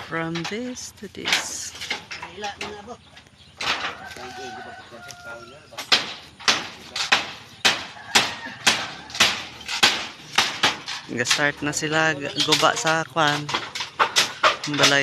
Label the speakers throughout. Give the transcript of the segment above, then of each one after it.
Speaker 1: From this to this. Nag-start na sila guba sa kwan. Balay.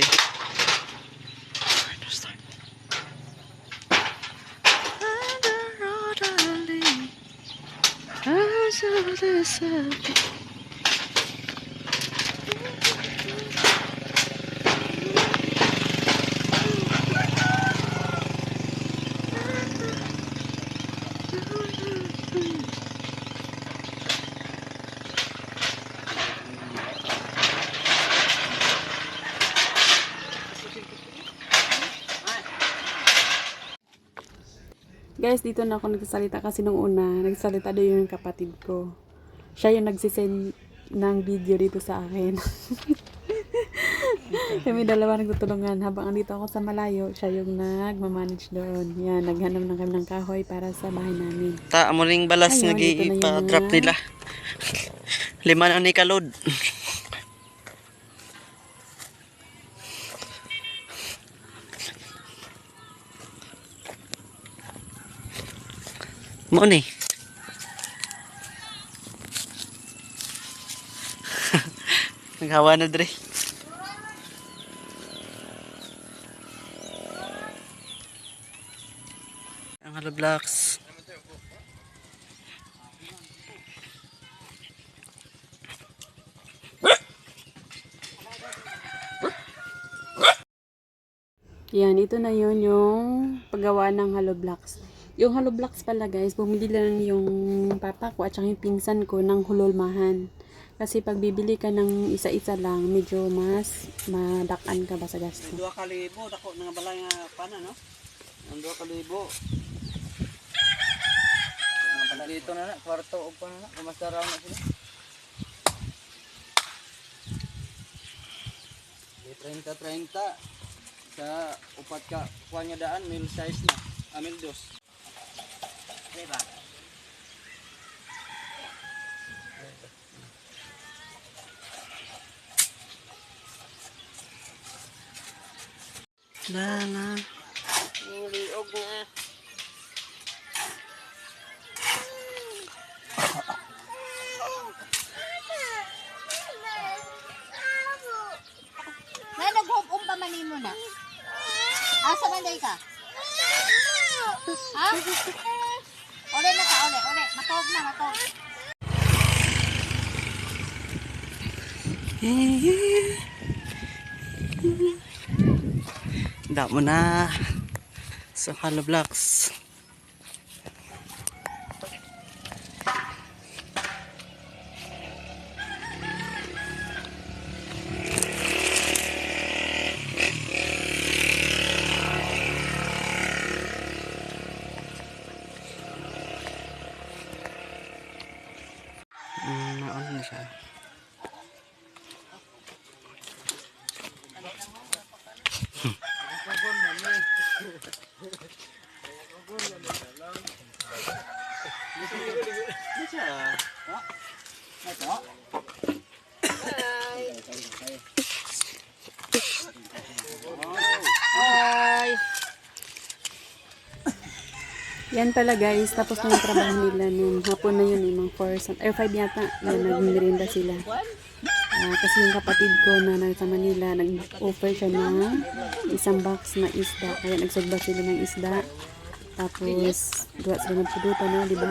Speaker 2: Guys, dito na ako nagsasalita kasi nung una, nagsalita doon yung kapatid ko. Siya yung nagsisend ng video dito sa akin. Kami dalawa nagtutulungan. Habang andito ako sa malayo, siya yung nagmamanage doon. Yan, naghanap na kami ng kahoy para sa bahay namin.
Speaker 1: Mo ring balas nga gi-pa-drop nila. 5 na ni kalod. Mo ni. Naghawa na dre. Ang hollow blocks.
Speaker 2: Yan, ito na yun yung paggawa ng hollow blocks. Yung hollow blocks pala guys, bumili lang yung papa ko at saka yung pinsan ko ng hululmahan. Kasi pag bibili ka ng isa-isa lang, medyo mas madakan ka ba sa gasto.
Speaker 1: 2,000 dako nga balay nga pana no. Ang 2,000. Mga balay dito na kwarto og pana na, kumasta raw na sila. 30 sa upat ka kuha niya daan mil size na. Amil dos. Diba? Lala. Liog na.
Speaker 3: Na nag-home pa manin mo na. Asa man day ka? Ha? Ole na ka, ole. Matawag na, matawag.
Speaker 1: Damo na sa hollow blocks. Naon na siya.
Speaker 2: Yan pala guys, tapos na yung trabaho nila nung hapon na yun, mga 4 or 5 yata, na nagmerinda sila. Kasi yung kapatid ko na nasa Manila, nag-offer siya ng isang box na isda. Kaya nagsugba sila ng isda. Tapos, duwa sila ng puduta, no? Diba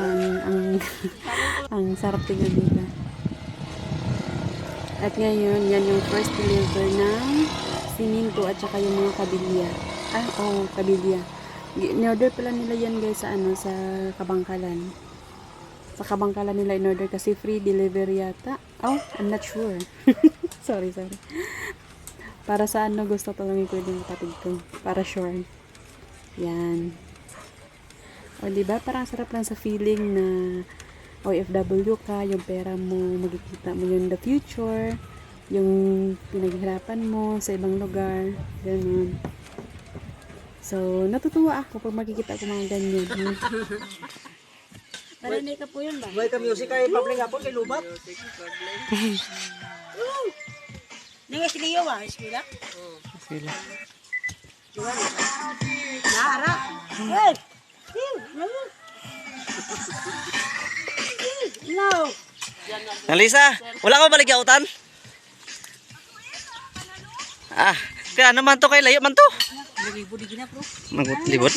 Speaker 2: ang sarap tingnan nila. At ngayon, yan yung first deliver ng siminto at saka yung mga kabilya. Kabilya. In-order pala nila yan guys sa sa Kabangkalan. Sa Kabangkalan nila in-order kasi free delivery yata. I'm not sure. sorry. Para sa gusto tulungin ko yung kapatid ko. Para sure. Yan. Diba? Parang sarap lang sa feeling na OFW ka, yung pera mo, magkikita mo yung the future, yung pinaghirapan mo sa ibang lugar, ganun. So, natutuwa ako pag makikita ko mga ganyan. Narinig ka po yun ba?
Speaker 1: May ka music kay Pabling Apol kay Lubat.
Speaker 4: Nang eskwela wa, eskwela.
Speaker 2: Sila.
Speaker 4: Naara. Hey. No.
Speaker 1: Nalisa, wala ka balik yautan? Ah, kaya naman to kay layo man to.
Speaker 4: Libod di gina, bro.
Speaker 1: Libot.